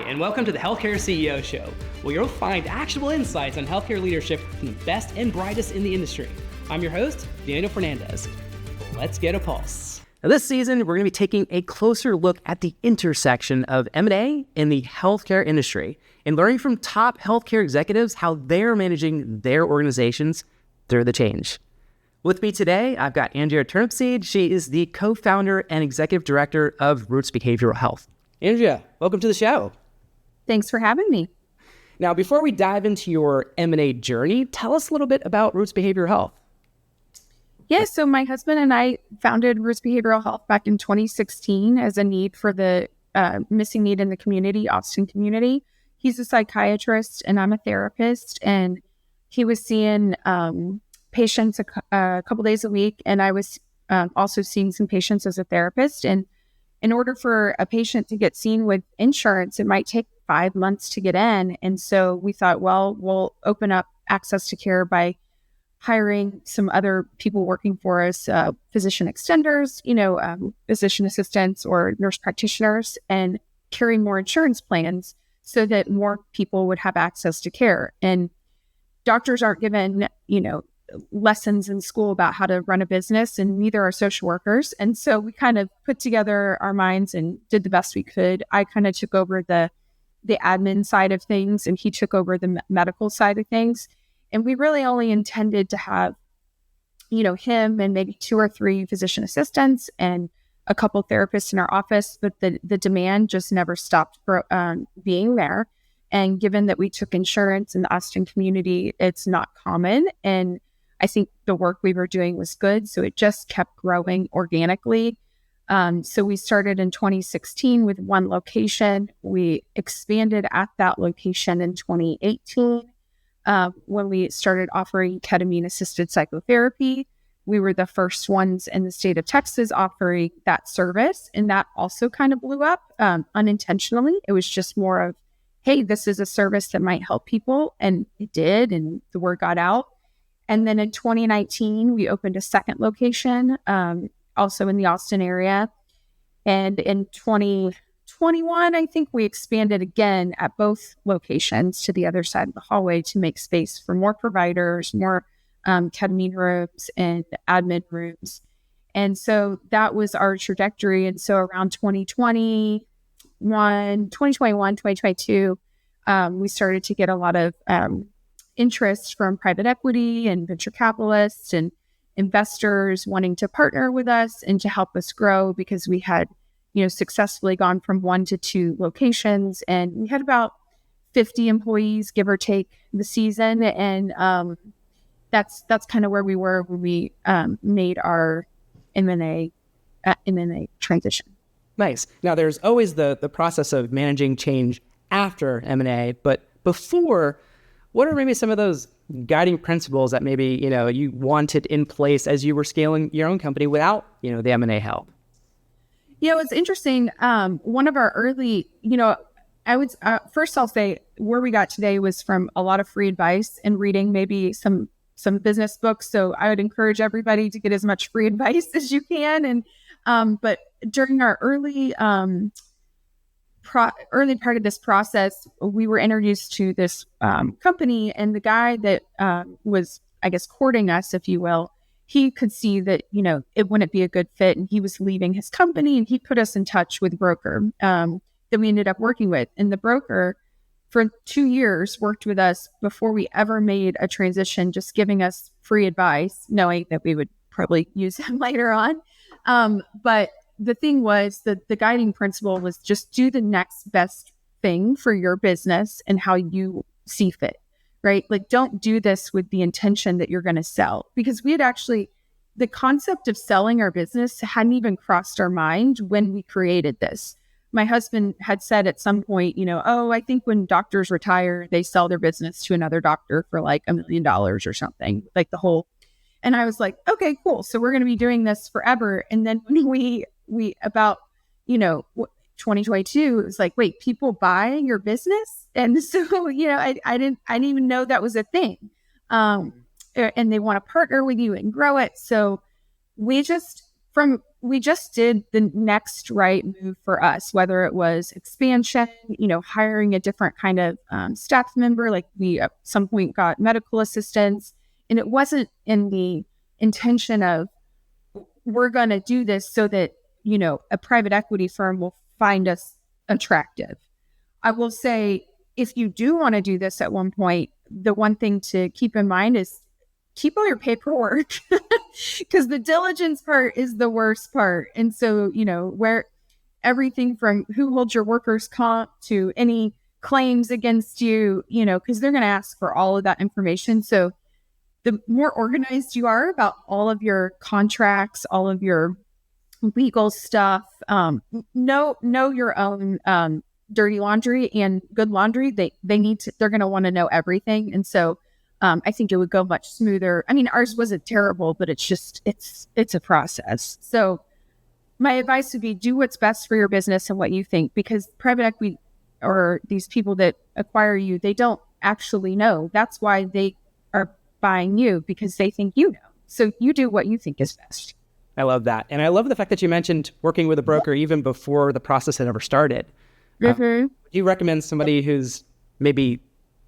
and welcome to the Healthcare CEO Show, where you'll find actionable insights on healthcare leadership from the best and brightest in the industry. I'm your host, Daniel Fernandez. Let's get a pulse. Now, this season, we're going to be taking a closer look at the intersection of M&A and the healthcare industry and learning from top healthcare executives how they're managing their organizations through the change. With me today, I've got Andrea Turnipseed. She is the co-founder and executive director of Roots Behavioral Health. Andrea, welcome to the show. Thanks for having me. Now, before we dive into your M&A journey, tell us a little bit about Roots Behavioral Health. Yeah, so my husband and I founded Roots Behavioral Health back in 2016 as a need for the missing need in the community, Austin community. He's a psychiatrist and I'm a therapist, and he was seeing patients a couple days a week, and I was also seeing some patients as a therapist. And in order for a patient to get seen with insurance, it might take 5 months to get in. And so we thought, well, we'll open up access to care by hiring some other people working for us, physician extenders, physician assistants or nurse practitioners, and carry more insurance plans so that more people would have access to care. And doctors aren't given, lessons in school about how to run a business, and neither are social workers. And so we kind of put together our minds and did the best we could. I kind of took over the admin side of things, and he took over the medical side of things. And we really only intended to have, him and maybe 2 or 3 physician assistants and a couple therapists in our office, but the demand just never stopped being there. And given that we took insurance in the Austin community, it's not common. And I think the work we were doing was good. So it just kept growing organically. So we started in 2016 with 1 location. We expanded at that location in 2018 when we started offering ketamine-assisted psychotherapy. We were the first ones in the state of Texas offering that service. And that also kind of blew up unintentionally. It was just more of, hey, this is a service that might help people. And it did, and the word got out. And then in 2019, we opened a second location, also in the Austin area. And in 2021, I think we expanded again at both locations to the other side of the hallway to make space for more providers, more ketamine rooms and admin rooms. And so that was our trajectory. And so around 2021, 2022, we started to get a lot of interest from private equity and venture capitalists and investors wanting to partner with us and to help us grow, because we had, successfully gone from 1 to 2 locations, and we had about 50 employees, give or take, the season. And that's kind of where we were when we made our M&A transition. Nice. Now, there's always the process of managing change after M&A, but before, what are maybe some of those guiding principles that maybe, you wanted in place as you were scaling your own company without, the M&A help? It's interesting. One of our early, first I'll say where we got today was from a lot of free advice and reading maybe some business books. So I would encourage everybody to get as much free advice as you can. And, but during our early part of this process, we were introduced to this company, and the guy that was, I guess, courting us, if you will, he could see that, it wouldn't be a good fit, and he was leaving his company, and he put us in touch with a broker that we ended up working with. And the broker for 2 years worked with us before we ever made a transition, just giving us free advice, knowing that we would probably use him later on. But the thing was that the guiding principle was just do the next best thing for your business and how you see fit, right? Like, don't do this with the intention that you're going to sell, because we had actually, the concept of selling our business hadn't even crossed our mind when we created this. My husband had said at some point, I think when doctors retire, they sell their business to another doctor for like $1 million or something, like the whole. And I was like, okay, cool. So we're going to be doing this forever. And then when we about, 2022, it was like, wait, people buy your business? And so, I didn't even know that was a thing. And they want to partner with you and grow it. So we just, from we just did the next right move for us, whether it was expansion, hiring a different kind of staff member. Like we at some point got medical assistants, and it wasn't in the intention of we're going to do this so that, a private equity firm will find us attractive. I will say, if you do want to do this at one point, the one thing to keep in mind is keep all your paperwork, because the diligence part is the worst part. And so, where everything from who holds your workers' comp to any claims against you, because they're going to ask for all of that information. So the more organized you are about all of your contracts, all of your legal stuff, know your own dirty laundry and good laundry. They're going to want to know everything. And so I think it would go much smoother. I mean, ours wasn't terrible, but it's a process. So my advice would be do what's best for your business and what you think, because private equity or these people that acquire you, they don't actually know. That's why they are buying you, because they think you know. So you do what you think is best. I love that. And I love the fact that you mentioned working with a broker even before the process had ever started. Do you recommend somebody who's maybe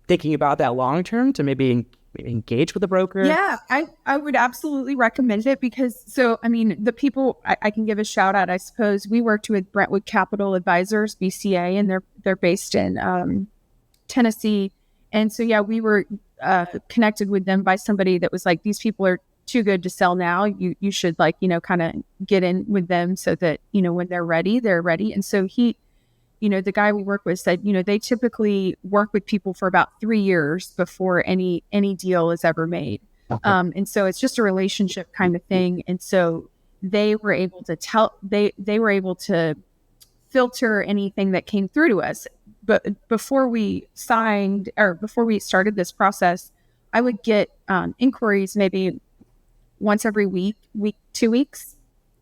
thinking about that long term to maybe engage with a broker? Yeah, I would absolutely recommend it, because the people I can give a shout out, I suppose. We worked with Brentwood Capital Advisors, BCA, and they're based in Tennessee. And so, yeah, we were connected with them by somebody that was like, these people are too good to sell now. You should kind of get in with them so that, when they're ready, they're ready. And so he, the guy we work with said, they typically work with people for about 3 years before any deal is ever made. Okay. And so it's just a relationship kind of thing. And so they were able to they were able to filter anything that came through to us. But before we started this process, I would get inquiries maybe once every week, 2 weeks,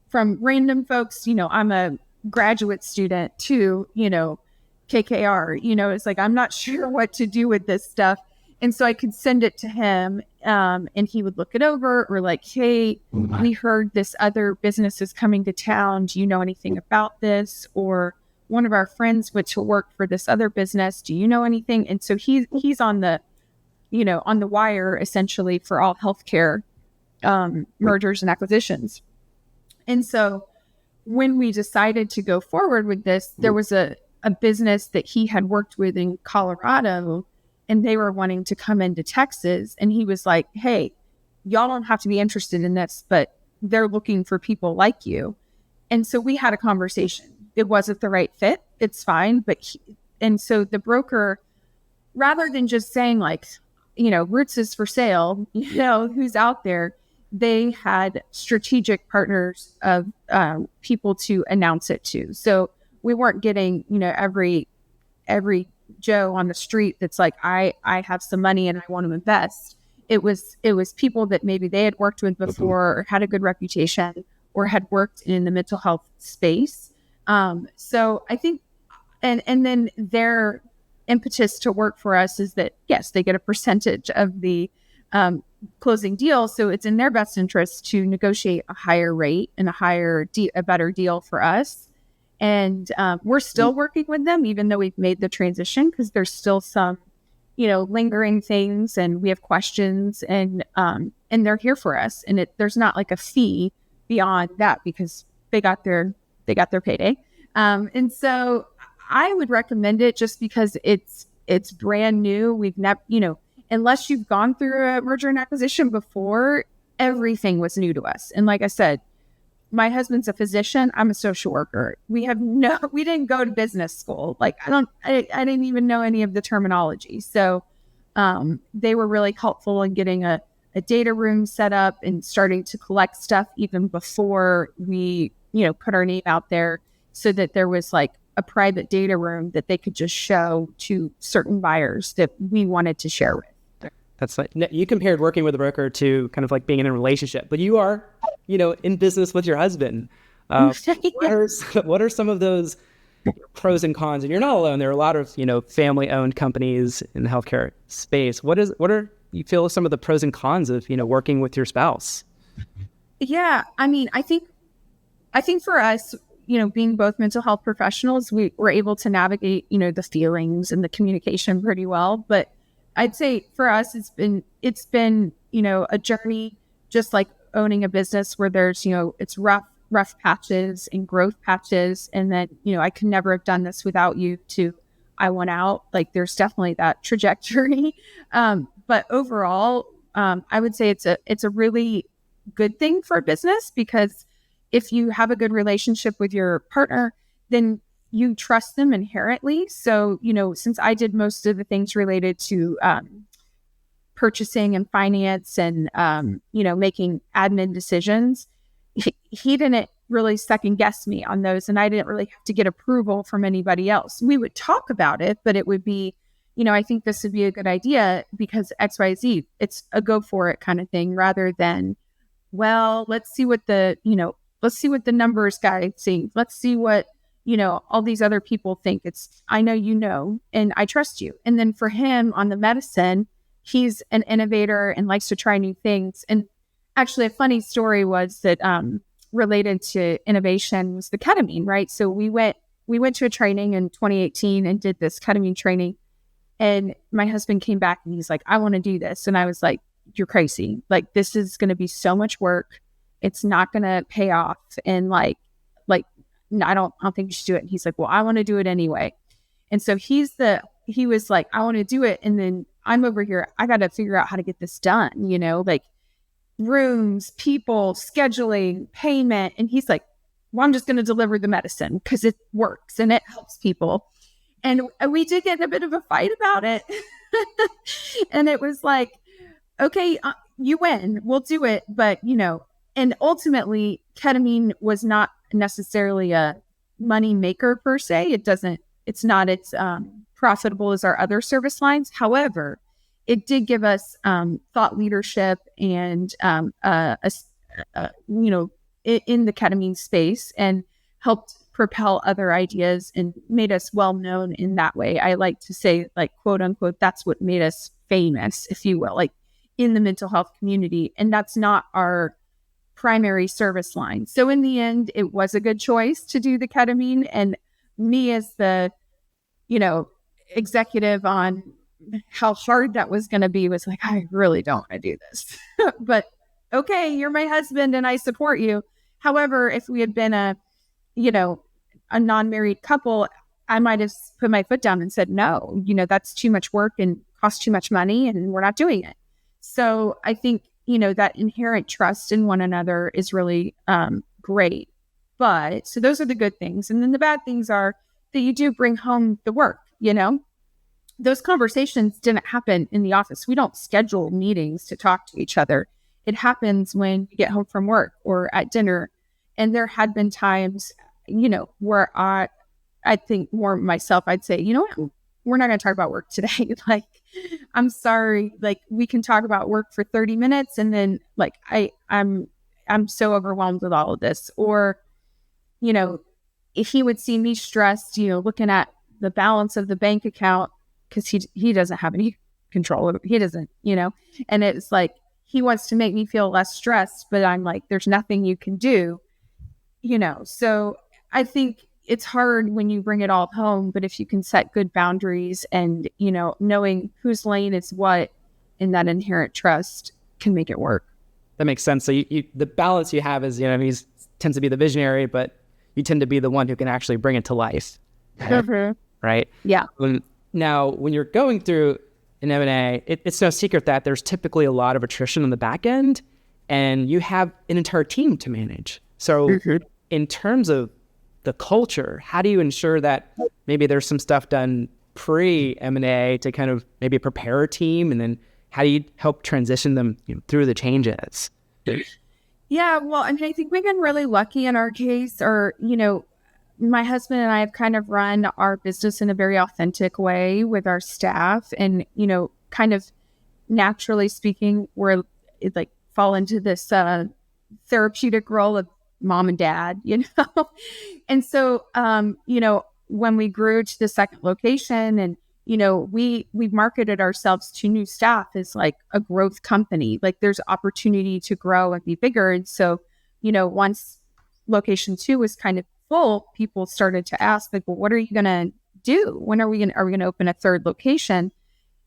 from random folks. I'm a graduate student to, KKR, it's like, I'm not sure what to do with this stuff. And so I could send it to him, and he would look it over, or like, hey, we heard this other business is coming to town. Do you know anything about this? Or one of our friends went to work for this other business. Do you know anything? And so he's on the, on the wire essentially for all healthcare mergers and acquisitions. And so when we decided to go forward with this, there was a business that he had worked with in Colorado, and they were wanting to come into Texas. And he was like, hey, y'all don't have to be interested in this, but they're looking for people like you. And so we had a conversation. It wasn't the right fit. It's fine. And so the broker, rather than just saying like, Roots is for sale, who's out there, they had strategic partners of people to announce it to. So we weren't getting, every Joe on the street that's like, I have some money and I want to invest. It was people that maybe they had worked with before, or had a good reputation, or had worked in the mental health space. So I think, and then their impetus to work for us is that, yes, they get a percentage of the closing deal. So it's in their best interest to negotiate a higher rate and a better deal for us. And we're still working with them, even though we've made the transition, because there's still some, lingering things, and we have questions, and they're here for us. And there's not like a fee beyond that, because they got their payday. And so I would recommend it just because it's brand new. We've never, unless you've gone through a merger and acquisition before, everything was new to us. And like I said, my husband's a physician. I'm a social worker. We didn't go to business school. Like I didn't even know any of the terminology. So they were really helpful in getting a data room set up and starting to collect stuff even before we, put our name out there, so that there was like a private data room that they could just show to certain buyers that we wanted to share with. That's like, you compared working with a broker to kind of like being in a relationship, but you are, in business with your husband. What are some of those pros and cons? And you're not alone. There are a lot of, family-owned companies in the healthcare space. What are you feel some of the pros and cons of, working with your spouse? Yeah, I mean, I think I think for us, being both mental health professionals, we were able to navigate, the feelings and the communication pretty well. But I'd say for us, it's been, a journey, just like owning a business where there's, it's rough patches and growth patches. And then, I could never have done this without you to, I went out. Like there's definitely that trajectory. But overall, I would say it's a really good thing for a business, because if you have a good relationship with your partner, then you trust them inherently. So, since I did most of the things related to purchasing and finance and, making admin decisions, he didn't really second guess me on those. And I didn't really have to get approval from anybody else. We would talk about it, but it would be, I think this would be a good idea because XYZ, it's a go for it kind of thing, rather than, well, let's see what the numbers guy think. Let's see what, all these other people think. It's, I know, and I trust you. And then for him on the medicine, he's an innovator and likes to try new things. And actually a funny story was that, related to innovation was the ketamine, right? So we went to a training in 2018 and did this ketamine training. And my husband came back and he's like, I want to do this. And I was like, you're crazy. Like, this is going to be so much work. It's not going to pay off. And no, I don't think you should do it. And he's like, well, I want to do it anyway. And so he was like, I want to do it. And then I'm over here. I got to figure out how to get this done, like rooms, people, scheduling, payment. And he's like, well, I'm just going to deliver the medicine because it works and it helps people. And we did get in a bit of a fight about it. And it was like, okay, you win, we'll do it. But, and ultimately ketamine was not necessarily a money maker per se. It's not as profitable as our other service lines. However, it did give us thought leadership and, in the ketamine space, and helped propel other ideas and made us well known in that way. I like to say, like, quote unquote, that's what made us famous, if you will, like in the mental health community. And that's not our primary service line. So in the end, it was a good choice to do the ketamine. And me as the, executive on how hard that was going to be was like, I really don't want to do this, but okay, you're my husband and I support you. However, if we had been a non-married couple, I might have put my foot down and said, no, that's too much work and costs too much money and we're not doing it. So I think, that inherent trust in one another is really great. But so those are the good things. And then the bad things are that you do bring home the work, those conversations didn't happen in the office. We don't schedule meetings to talk to each other. It happens when you get home from work or at dinner. And there had been times, where I think more myself, I'd say, what? We're not going to talk about work today. Like, I'm sorry. Like, we can talk about work for 30 minutes. And then like, I'm so overwhelmed with all of this. Or, if he would see me stressed, looking at the balance of the bank account, because he doesn't have any control of it. He doesn't, and it's like, he wants to make me feel less stressed, but I'm like, there's nothing you can do, so I think it's hard when you bring it all home, but if you can set good boundaries and, knowing whose lane is what, and that inherent trust can make it work. That makes sense. So the balance you have is, he tends to be the visionary, but you tend to be the one who can actually bring it to life. Mm-hmm. Right? Yeah. Now, when you're going through an M&A, it's no secret that there's typically a lot of attrition on the back end, and you have an entire team to manage. So in terms of the culture, how do you ensure that maybe there's some stuff done pre-M&A to kind of maybe prepare a team, and then how do you help transition them through the changes? Yeah, well, I think we've been really lucky in our case, or, my husband and I have kind of run our business in a very authentic way with our staff, and, kind of naturally speaking, we're like fall into this therapeutic role of mom and dad, and so, when we grew to the second location, and, we've marketed ourselves to new staff as like a growth company, like there's opportunity to grow and be bigger. And so, once location 2 was kind of full, people started to ask, like, well, what are you going to do? When are we going to open a third location?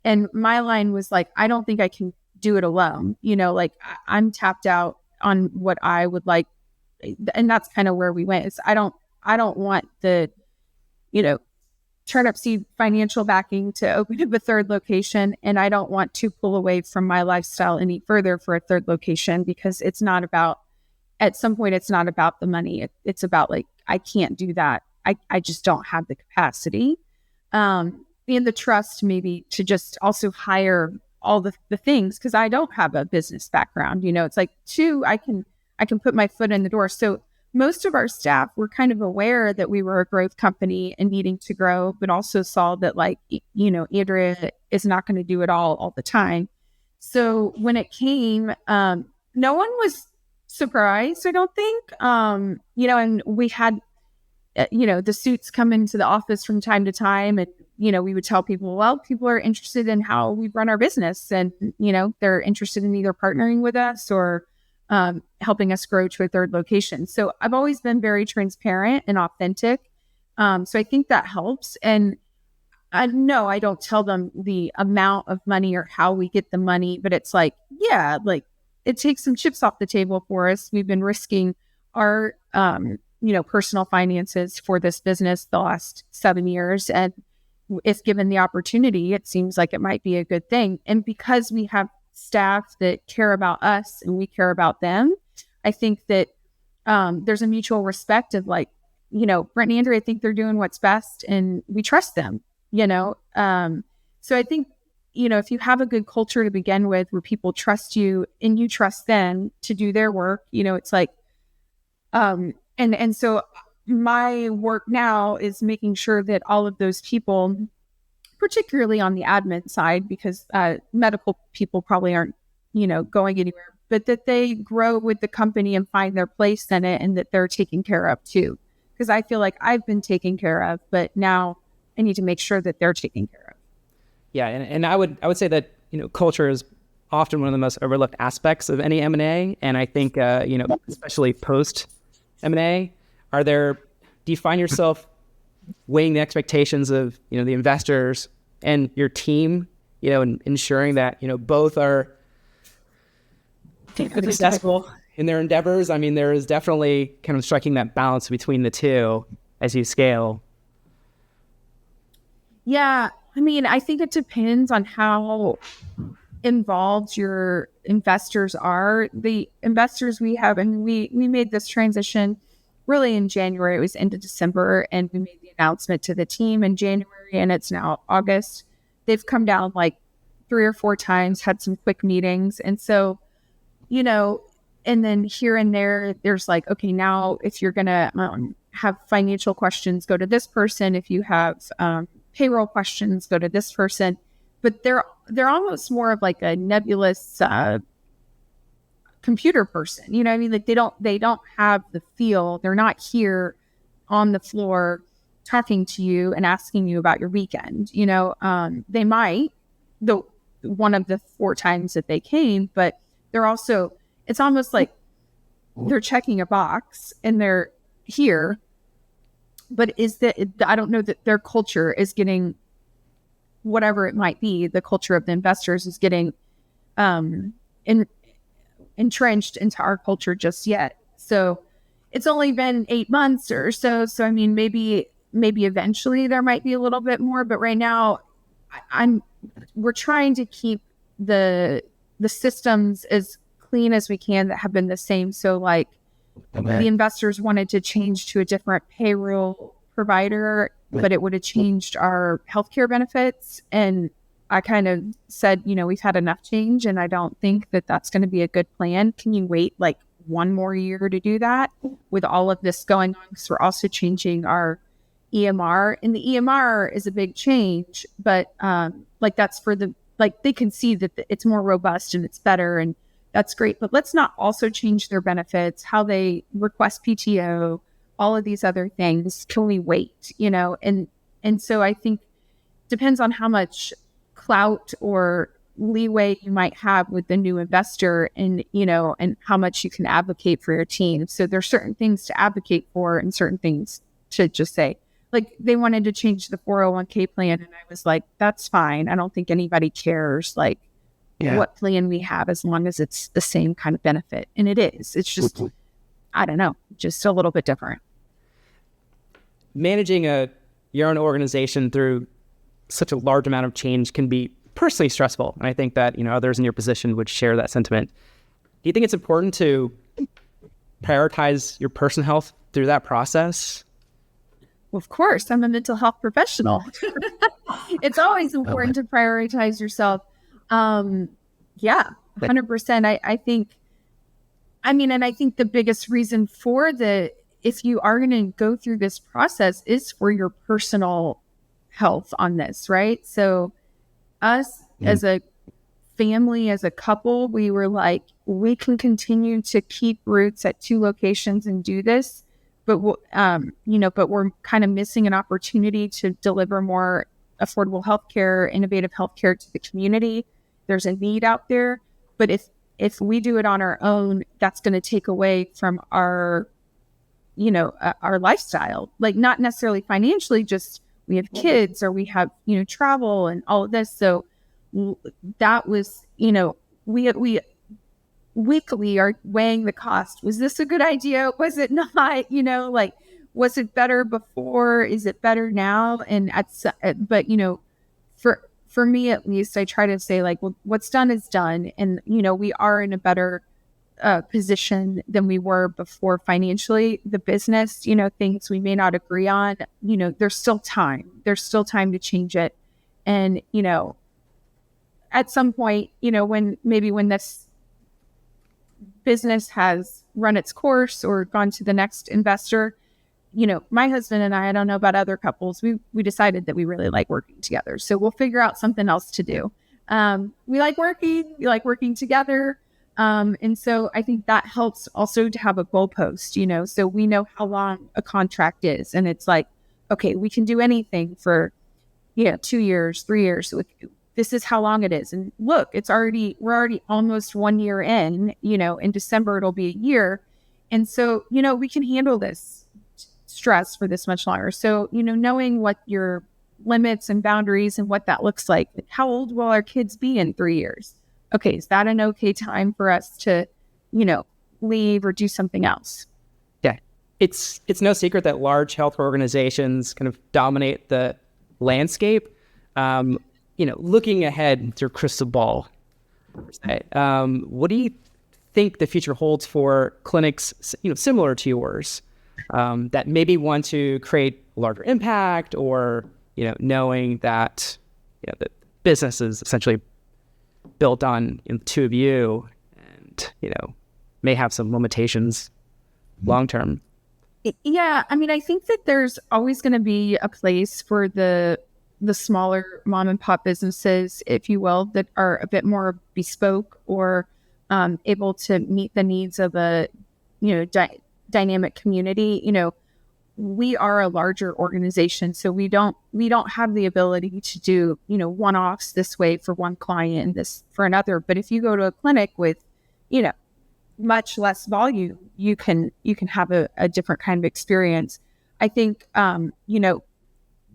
And my line was like, I don't think I can do it alone. Like I'm tapped out on what I would like. And that's kind of where we went. Is I don't want the, Turnipseed financial backing to open up a third location. And I don't want to pull away from my lifestyle any further for a third location, because at some point, it's not about the money. It's about like, I can't do that. I just don't have the capacity. And the trust maybe to just also hire all the things, because I don't have a business background. It's like 2, I can put my foot in the door. So most of our staff were kind of aware that we were a growth company and needing to grow, but also saw that like, Andrea is not going to do it all the time. So when it came, no one was surprised, I don't think. And we had, the suits come into the office from time to time, and, we would tell people, well, people are interested in how we run our business, and, they're interested in either partnering with us or helping us grow to a third location. So I've always been very transparent and authentic. So I think that helps. And I don't tell them the amount of money or how we get the money, but it's like, yeah, like it takes some chips off the table for us. We've been risking our, personal finances for this business the last 7 years. And if given the opportunity, it seems like it might be a good thing. And because we have staff that care about us and we care about them, I think that there's a mutual respect of like, Brent and Andrea, I think they're doing what's best and we trust them, so I think, if you have a good culture to begin with, where people trust you and you trust them to do their work, it's like, and so my work now is making sure that all of those people, particularly on the admin side, because medical people probably aren't, going anywhere, but that they grow with the company and find their place in it, and that they're taken care of too. Because I feel like I've been taken care of, but now I need to make sure that they're taken care of. Yeah, and I would say that culture is often one of the most overlooked aspects of any M&A, and I think especially post M&A, do you find yourself weighing the expectations of the investors and your team, and ensuring that both are successful in their endeavors? I mean, there is definitely kind of striking that balance between the two as you scale. Yeah, I mean, I think it depends on how involved your investors are. The investors we have, and we made this transition really in January. It was end of December, and we made the announcement to the team in January, and it's now August. They've come down like 3 or 4 times, had some quick meetings. And so, and then here and there, there's like, okay, now if you're going to have financial questions, go to this person. If you have payroll questions, go to this person. But they're almost more of like a nebulous computer person. You know what I mean? Like they don't have the feel. They're not here on the floor talking to you and asking you about your weekend. They might, one of the 4 times that they came, but they're also, it's almost like they're checking a box and they're here, but I don't know that their culture is getting, whatever it might be, the culture of the investors is getting entrenched into our culture just yet. So it's only been 8 months or so. So, I mean, maybe eventually there might be a little bit more, but right now we're trying to keep the systems as clean as we can that have been the same. So like the investors wanted to change to a different payroll provider, but it would have changed our healthcare benefits. And I kind of said, we've had enough change and I don't think that that's going to be a good plan. Can you wait like 1 more year to do that with all of this going on? Because we're also changing our EMR, and the EMR is a big change, but that's for they can see that it's more robust and it's better and that's great, but let's not also change their benefits, how they request PTO, all of these other things. Can we wait? And so I think depends on how much clout or leeway you might have with the new investor and, you know, and how much you can advocate for your team. So there's certain things to advocate for and certain things to just say. Like they wanted to change the 401k plan. And I was like, that's fine. I don't think anybody cares like what plan we have as long as it's the same kind of benefit. And it is. It's just, I don't know, just a little bit different. Managing your own organization through such a large amount of change can be personally stressful. And I think that, you know, others in your position would share that sentiment. Do you think it's important to prioritize your personal health through that process? Well, of course, I'm a mental health professional. It's always important to prioritize yourself. 100%. I think, and I think the biggest reason for if you are going to go through this process is for your personal health on this, right? So us as a family, as a couple, we were like, we can continue to keep roots at 2 locations and do this, but we're kind of missing an opportunity to deliver more affordable healthcare, innovative healthcare to the community. There's a need out there, but if we do it on our own, that's going to take away from our lifestyle, like not necessarily financially, just we have kids or we have, travel and all of this. So that was, we weekly are weighing the cost. Was this a good idea? Was it not? Was it better before? Is it better now? And for me, at least, I try to say like, well, what's done is done. And, we are in a better position than we were before financially. The business, things we may not agree on, there's still time. There's still time to change it. And, at some point, when this business has run its course or gone to the next investor, my husband and I don't know about other couples, we decided that we really like working together. So we'll figure out something else to do. We like working together. And so I think that helps also to have a goalpost, so we know how long a contract is. And it's like, okay, we can do anything for, 2 years, 3 years. So this is how long it is. And look, we're already almost 1 year in December, it'll be a year. And so, we can handle this stress for this much longer. So, knowing what your limits and boundaries and what that looks like, how old will our kids be in 3 years? Okay, is that an okay time for us to, leave or do something else? Yeah. It's no secret that large health organizations kind of dominate the landscape. Looking ahead through crystal ball, what do you think the future holds for clinics, similar to yours, that maybe want to create a larger impact or, knowing that, the business is essentially built on the 2 of you and, may have some limitations long term? Yeah. I think that there's always going to be a place for the smaller mom and pop businesses, if you will, that are a bit more bespoke or able to meet the needs of a, dynamic community. We are a larger organization, so we don't have the ability to do, one-offs this way for one client and this for another. But if you go to a clinic with, much less volume, you can have a different kind of experience. I think,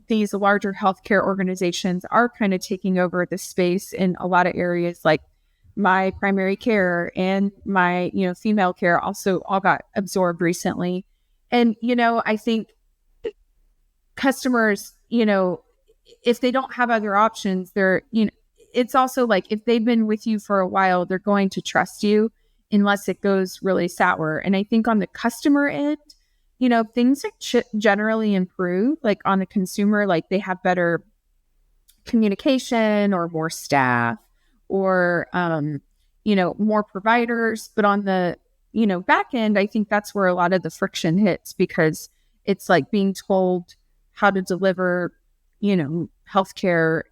these larger healthcare organizations are kind of taking over the space in a lot of areas, like my primary care and my, female care also all got absorbed recently. And, I think customers, if they don't have other options, they're, it's also like if they've been with you for a while, they're going to trust you unless it goes really sour. And I think on the customer end, things generally improve, like on the consumer, like they have better communication or more staff or, more providers. But on the, back end, I think that's where a lot of the friction hits, because it's like being told how to deliver, healthcare,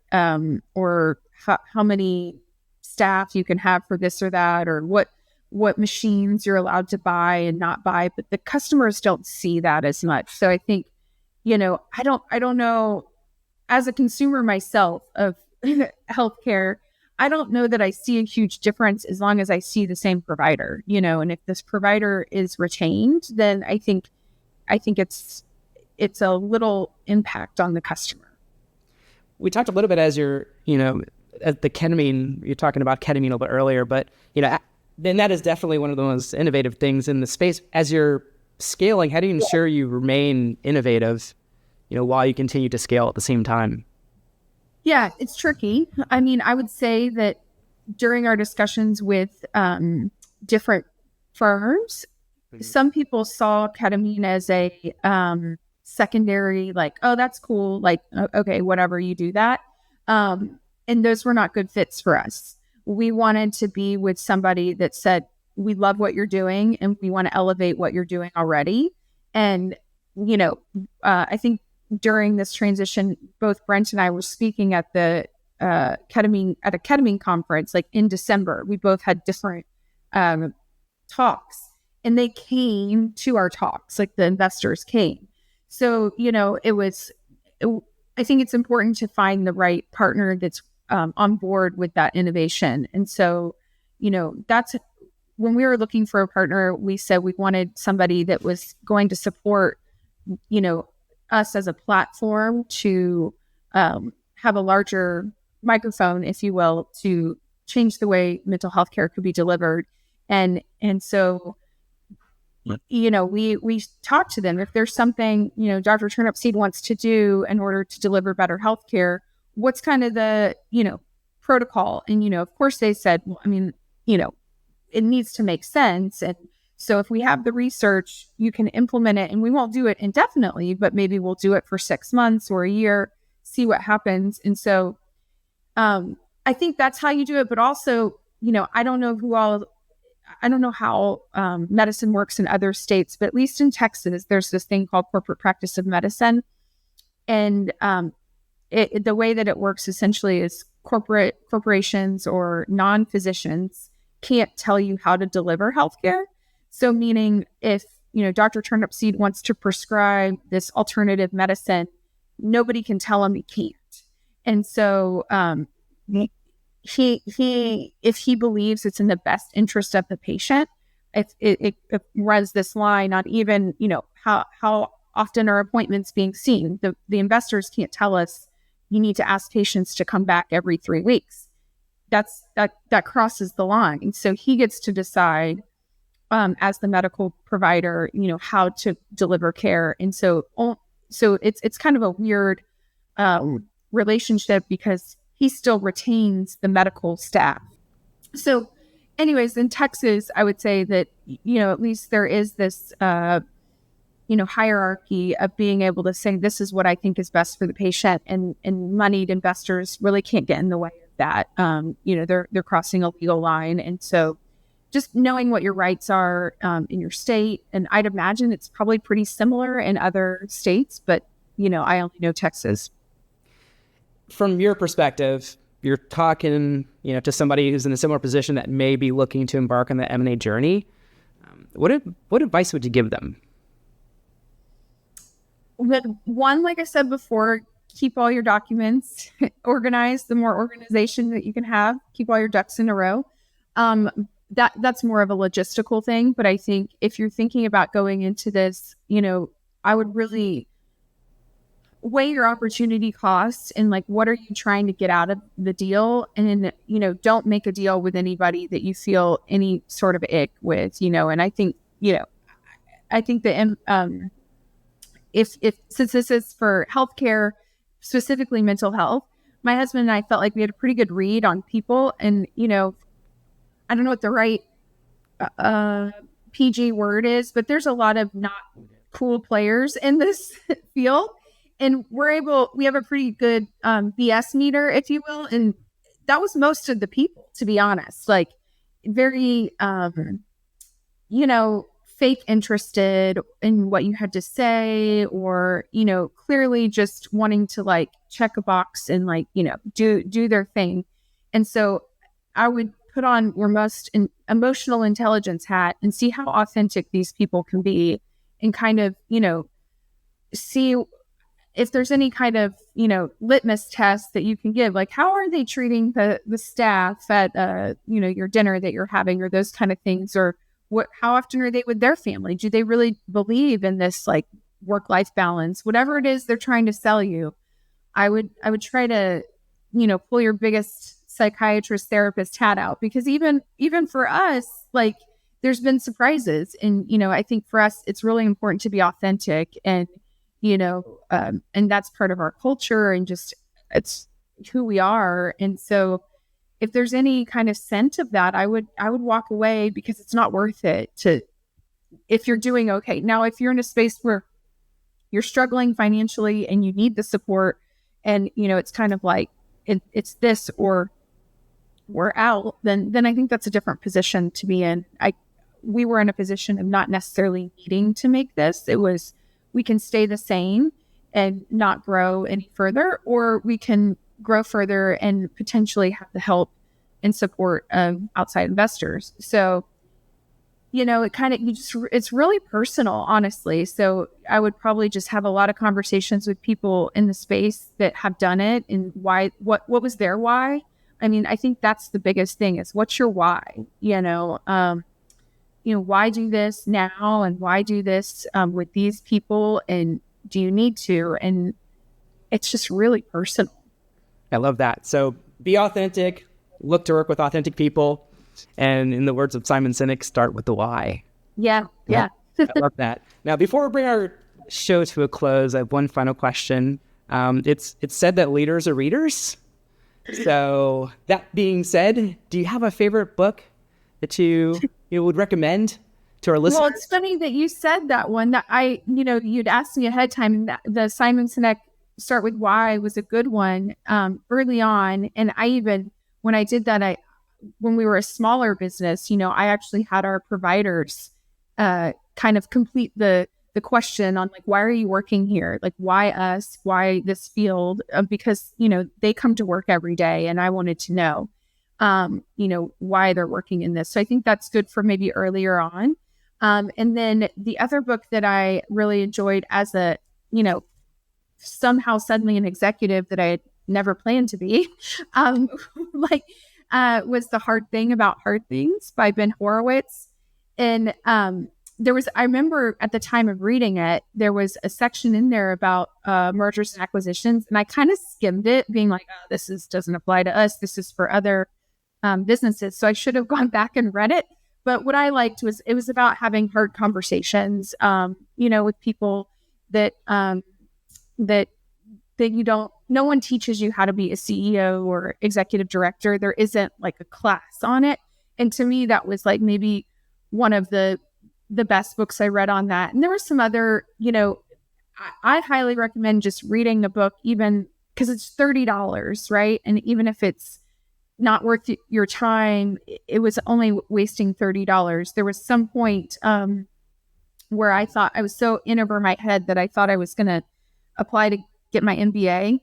or how many staff you can have for this or that, or what machines you're allowed to buy and not buy, but the customers don't see that as much. So I think, I don't know, as a consumer myself of healthcare, I don't know that I see a huge difference as long as I see the same provider, and if this provider is retained, then I think it's a little impact on the customer. We talked a little bit as at the ketamine, you're talking about ketamine a little bit earlier, but, then that is definitely one of the most innovative things in the space. As you're scaling, how do you ensure you remain innovative, while you continue to scale at the same time? Yeah, it's tricky. I mean, I would say that during our discussions with different firms, some people saw ketamine as a secondary, like, oh, that's cool. Like, okay, whatever, you do that. And those were not good fits for us. We wanted to be with somebody that said, we love what you're doing and we want to elevate what you're doing already. And, I think during this transition, both Brent and I were speaking at the ketamine conference, like in December. We both had different talks, and they came to our talks, like the investors came. So, I think it's important to find the right partner that's on board with that innovation. And so, that's when we were looking for a partner, we said we wanted somebody that was going to support, us as a platform to have a larger microphone, if you will, to change the way mental health care could be delivered. And so, we talked to them. If there's something, Dr. Turnipseed wants to do in order to deliver better health care, what's kind of the, protocol? And, of course they said, well, I mean, it needs to make sense. And so if we have the research, you can implement it, and we won't do it indefinitely, but maybe we'll do it for 6 months or a year, see what happens. And so I think that's how you do it. But also, I don't know how medicine works in other states, but at least in Texas, there's this thing called corporate practice of medicine. And the way that it works essentially is corporations or non-physicians can't tell you how to deliver healthcare. So meaning if, Dr. Turnipseed wants to prescribe this alternative medicine, nobody can tell him he can't. And so if he believes it's in the best interest of the patient, it runs this line on even, how often are appointments being seen. The investors can't tell us you need to ask patients to come back every 3 weeks. That crosses the line. So he gets to decide as the medical provider, how to deliver care. And so it's kind of a weird relationship because he still retains the medical staff. So anyways, in Texas, I would say that, at least there is this, hierarchy of being able to say, this is what I think is best for the patient, and moneyed investors really can't get in the way of that. They're crossing a legal line. And so just knowing what your rights are in your state, and I'd imagine it's probably pretty similar in other states, but, I only know Texas. From your perspective, you're talking, to somebody who's in a similar position that may be looking to embark on the M&A journey. What advice would you give them? One, like I said before, keep all your documents organized. The more organization that you can have, keep all your ducks in a row. That's more of a logistical thing. But I think if you're thinking about going into this, I would really weigh your opportunity costs and like, what are you trying to get out of the deal? And, don't make a deal with anybody that you feel any sort of ick with, and I think, that, if since this is for healthcare, specifically mental health, my husband and I felt like we had a pretty good read on people. And, I don't know what the right PG word is, but there's a lot of not cool players in this field. And we have a pretty good BS meter, if you will. And that was most of the people, to be honest, like very, fake interested in what you had to say, or, clearly just wanting to like check a box and like, do their thing. And so I would put on your most emotional intelligence hat and see how authentic these people can be, and kind of, see if there's any kind of, litmus test that you can give, like how are they treating the staff at, your dinner that you're having, or those kind of things, or how often are they with their family? Do they really believe in this like work-life balance? Whatever it is they're trying to sell you, I would try to, pull your biggest psychiatrist therapist hat out, because even for us, like there's been surprises. And, I think for us, it's really important to be authentic, and, and that's part of our culture, and just, it's who we are. And so if there's any kind of scent of that, I would walk away, because it's not worth it if you're doing okay. Now, if you're in a space where you're struggling financially and you need the support, and, it's kind of like, it's this or we're out, then I think that's a different position to be in. We were in a position of not necessarily needing to make this. It was, we can stay the same and not grow any further, or we can grow further and potentially have the help and support of outside investors. So, it's really personal, honestly. So I would probably just have a lot of conversations with people in the space that have done it, and why, what was their why? I mean, I think that's the biggest thing, is what's your why? Why do this now, and why do this with these people, and do you need to? And it's just really personal. I love that. So be authentic, look to work with authentic people. And in the words of Simon Sinek, start with the why. Yeah. I love that. Now, before we bring our show to a close, I have one final question. It's said that leaders are readers. So that being said, do you have a favorite book that you would recommend to our listeners? Well, it's funny that you said that one. That you'd asked me ahead of time. That the Simon Sinek Start With Why was a good one early on. And when I did that, when we were a smaller business, I actually had our providers kind of complete the question on, like, why are you working here? Like, why us? Why this field? Because, they come to work every day, and I wanted to know, why they're working in this. So I think that's good for maybe earlier on. And then the other book that I really enjoyed as a, somehow suddenly an executive that I had never planned to be, was The Hard Thing About Hard Things by Ben Horowitz. And I remember at the time of reading it, there was a section in there about mergers and acquisitions. And I kind of skimmed it, being like, oh, this doesn't apply to us. This is for other businesses. So I should have gone back and read it. But what I liked was it was about having hard conversations, with people that no one teaches you how to be a CEO or executive director. There isn't like a class on it. And to me, that was like maybe one of the best books I read on that. And there were some other, I highly recommend just reading the book, even because it's $30, right? And even if it's not worth your time, it was only wasting $30. There was some point where I thought I was so in over my head that I thought I was going to apply to get my MBA.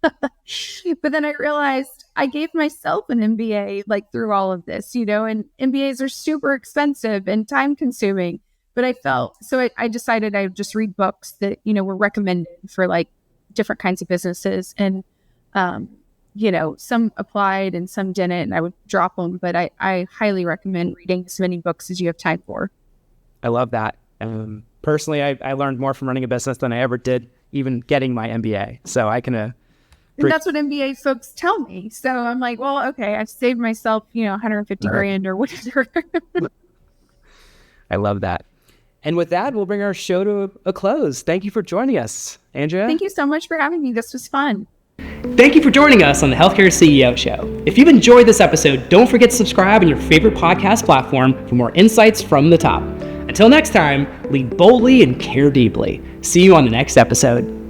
But then I realized I gave myself an MBA through all of this, and MBAs are super expensive and time consuming. But I decided I would just read books that, were recommended for different kinds of businesses. And, some applied and some didn't, and I would drop them. But I highly recommend reading as many books as you have time for. I love that. Personally, I learned more from running a business than I ever did even getting my MBA. So I can... and that's what MBA folks tell me. So I'm like, well, okay, I've saved myself, 150 grand or whatever. I love that. And with that, we'll bring our show to a close. Thank you for joining us, Andrea. Thank you so much for having me. This was fun. Thank you for joining us on the Healthcare CEO Show. If you've enjoyed this episode, don't forget to subscribe on your favorite podcast platform for more insights from the top. Until next time, lead boldly and care deeply. See you on the next episode.